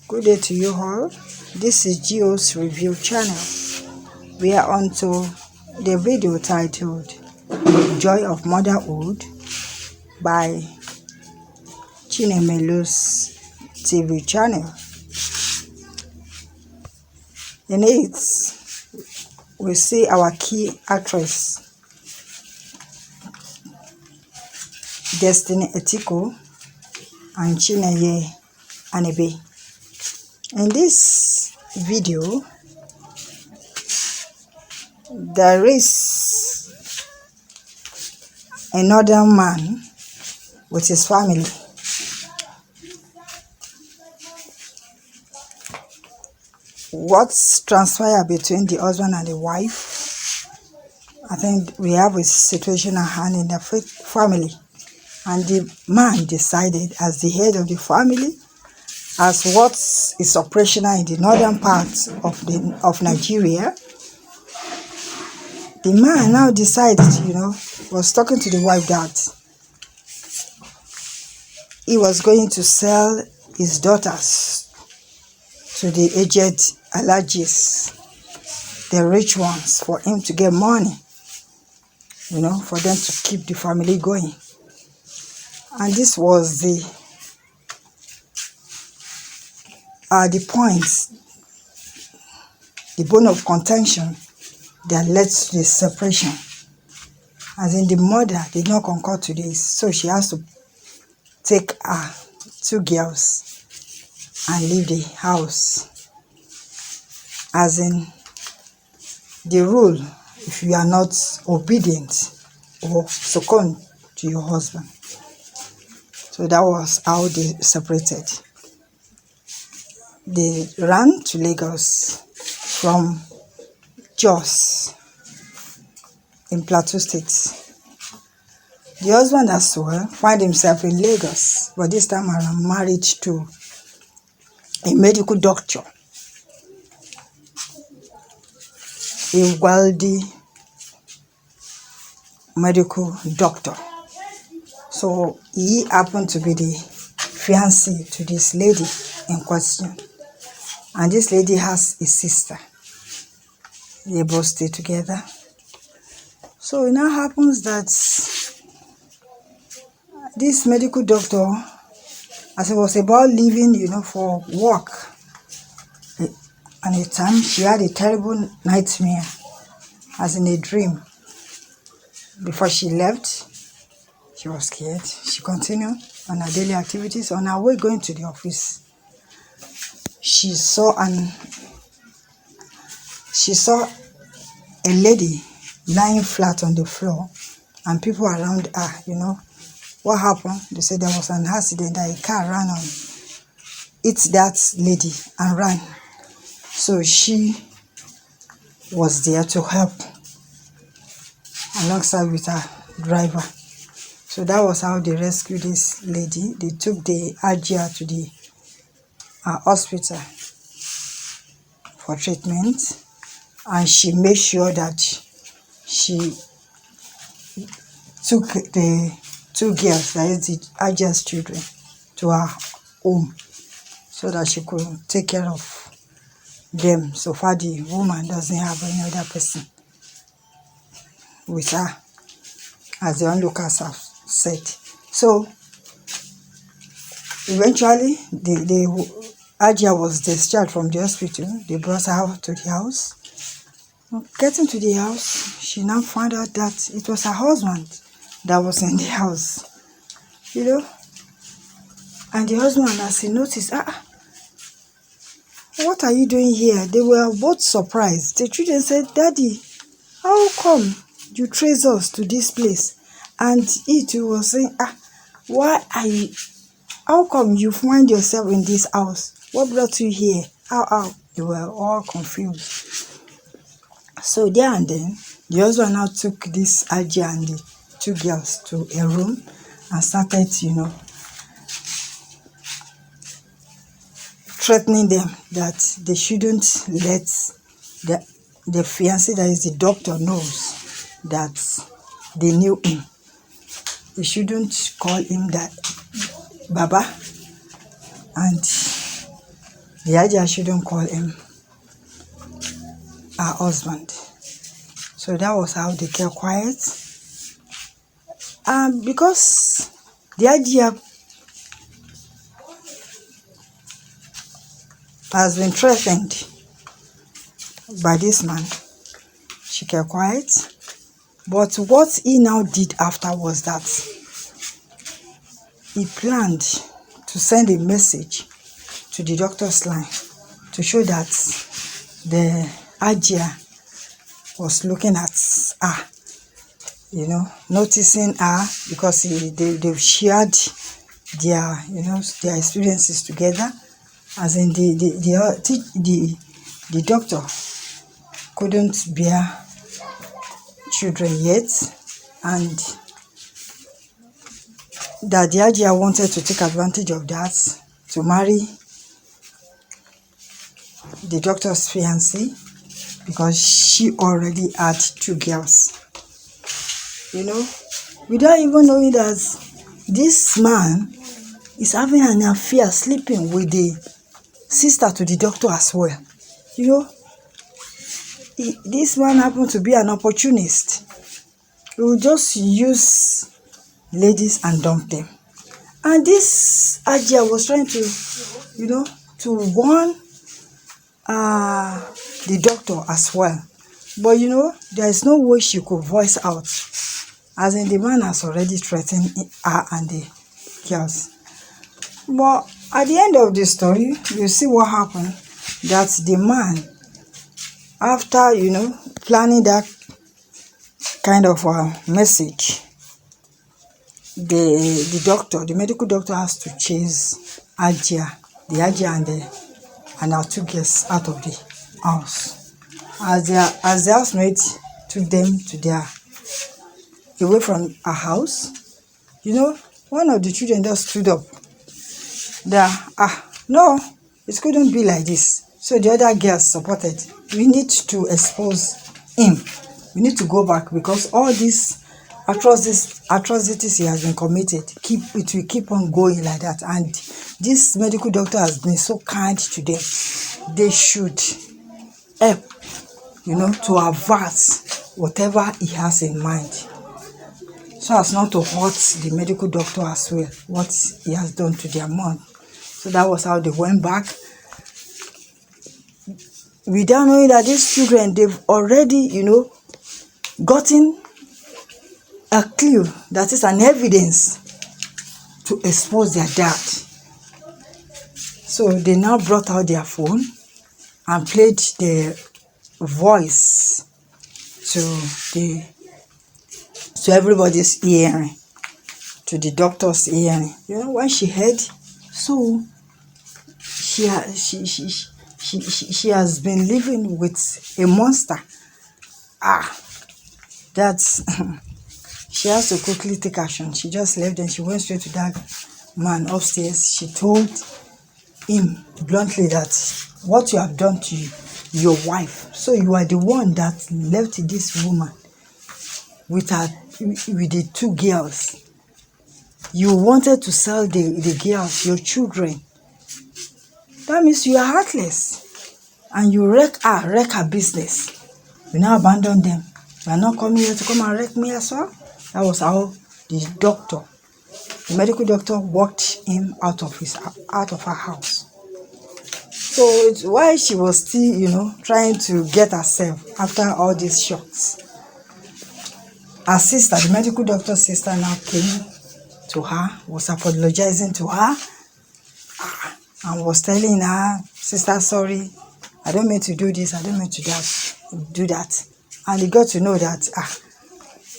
Good day to you all. This is Gio's review channel. We are on to the video titled Joy of Motherhood by Chinenye Nnebe's TV channel. In it, we see our key actress Destiny Etiko and Chinenye Nnebe. In this video, there is another man with his family. What's transpired between the husband and the wife? I think we have a situation at hand in the family, and the man decided, as the head of the family, as what is operational in the northern part of Nigeria, the man now decided, was talking to the wife that he was going to sell his daughters to the aged Alhajis, the rich ones, for him to get money, for them to keep the family going. And this was the point, the bone of contention that led to the separation. As in, the mother did not concur to this, so she has to take her two girls and leave the house. As in, the rule, if you are not obedient or succumb to your husband. So that was how they separated. They ran to Lagos from Jos in Plateau State. The husband as well found himself in Lagos, but this time around married to a medical doctor, a wealthy medical doctor. So he happened to be the fiancé to this lady in question. And this lady has a sister. They both stay together. So it now happens that this medical doctor, as it was about leaving, for work, and at a time she had a terrible nightmare, as in a dream. Before she left, she was scared. She continued on her daily activities. On her way going to the office, she saw a lady lying flat on the floor, and people around her, what happened? They said there was an accident, that a car ran on, hit that lady and ran. So she was there to help alongside with her driver. So that was how they rescued this lady. They took the Ajia to the hospital for treatment, and she made sure that she took the two girls, that is the Ajia's children, to her home so that she could take care of them. So far, the woman doesn't have any other person with her, as the onlookers have said. So eventually, the Ajia was discharged from the hospital. They brought her to the house. Getting to the house, she now found out that it was her husband that was in the house, And the husband, as he noticed, what are you doing here? They were both surprised. The children said, Daddy, how come you trace us to this place? And he too was saying, how come you find yourself in this house? What brought you here? How? They were all confused. So there and then, the husband now took this Ajia and the two girls to a room and started, threatening them that they shouldn't let the fiancé, that is the doctor, knows that they knew him. They shouldn't call him that Baba, and the idea shouldn't call him her husband. So that was how they kept quiet. And because the idea has been threatened by this man, she kept quiet. But what he now did after was that he planned to send a message to the doctor's line to show that the Ajia was looking at her, you know, noticing her, because they've shared their, you know, their experiences together. As in the doctor couldn't bear children yet, and that the Ajia wanted to take advantage of that to marry the doctor's fiancé, because she already had 2 girls, you know, without even knowing that this man is having an affair, sleeping with the sister to the doctor as well. You know, this man happened to be an opportunist. He will just use ladies and dump them. And this Ajia was trying to, you know, to warn the doctor as well. But you know, there is no way she could voice out, as in the man has already threatened her and the girls. But at the end of the story, you see what happened. That the man, after, you know, planning that kind of message, the doctor, the medical doctor, has to chase the Ajia and our 2 girls out of the house. As the housemaid took them to away from our house, you know, one of the children just stood up. No, it couldn't be like this. So the other girls supported. We need to expose him. We need to go back, because all these atrocities he has been committed, it will keep on going like that. And this medical doctor has been so kind to them. They should help, you know, to avert whatever he has in mind, so as not to hurt the medical doctor as well, what he has done to their mom. So that was how they went back, without knowing that these children, they've already, you know, gotten a clue, that is an evidence to expose their dad. So they now brought out their phone and played the voice to everybody's hearing, to the doctor's hearing. You know, when she heard, so she has been living with a monster. That's she has to quickly take action. She just left and she went straight to that man upstairs. She told him bluntly that what you have done to your wife, so you are the one that left this woman with the 2 girls. You wanted to sell the girls, your children. That means you are heartless, and you wreck her business. You now abandon them. You are not coming here to come and wreck me as well. That was how the medical doctor walked him out of her house. So it's why she was still, you know, trying to get herself after all these shots. Her sister, the medical doctor's sister, now came to her, was apologizing to her, and was telling her, "Sister, sorry, I don't mean to do this, I don't mean to do that." And he got to know that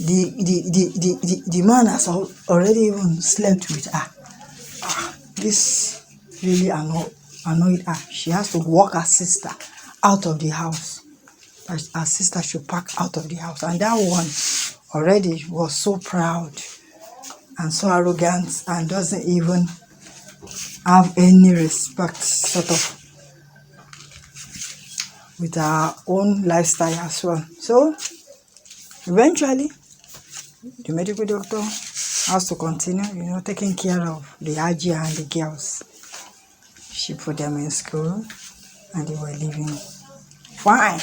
the man has already even slept with her. This really annoyed her. She has to walk her sister out of the house. Her sister should pack out of the house. And that one already was so proud and so arrogant and doesn't even have any respect, sort of, with her own lifestyle as well. So eventually the medical doctor has to continue, you know, taking care of the Ajia and the girls. She put them in school and they were living fine.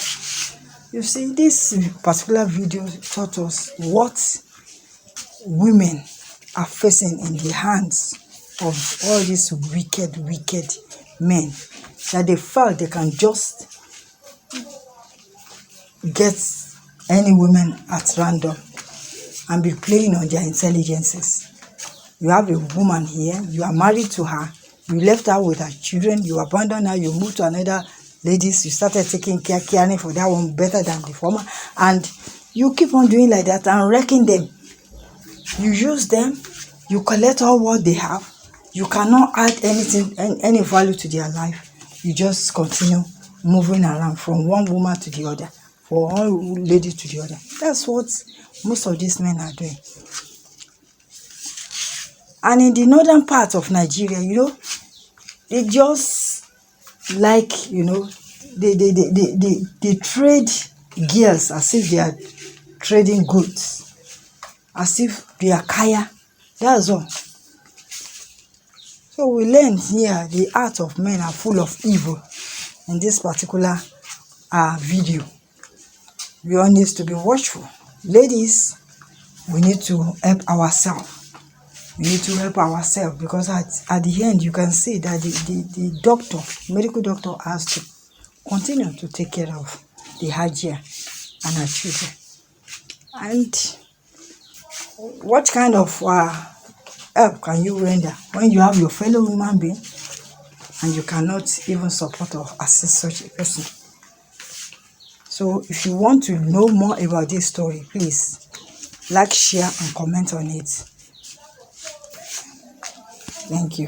You see, this particular video taught us what women are facing in the hands of all these wicked men, that they felt they can just get any women at random and be playing on their intelligences. You have a woman here, you are married to her, you left her with her children, you abandoned her, you moved to another ladies, you started taking caring for that one better than the former, and you keep on doing like that and wrecking them. You use them, you collect all what they have, you cannot add anything, any value to their life. You just continue moving around from one woman to the other, from one lady to the other. That's what most of these men are doing. And in the northern part of Nigeria, you know, they just like, you know, they trade girls as if they are trading goods, as if they are kaya. That's all. So we learn here the art of men are full of evil in this particular video. We all need to be watchful. Ladies, we need to help ourselves. We need to help ourselves, because at the end you can see that the doctor, medical doctor, has to continue to take care of the Hajia and her children. And what kind of help can you render when you have your fellow human being and you cannot even support or assist such a person? So if you want to know more about this story, please like, share and comment on it. Thank you.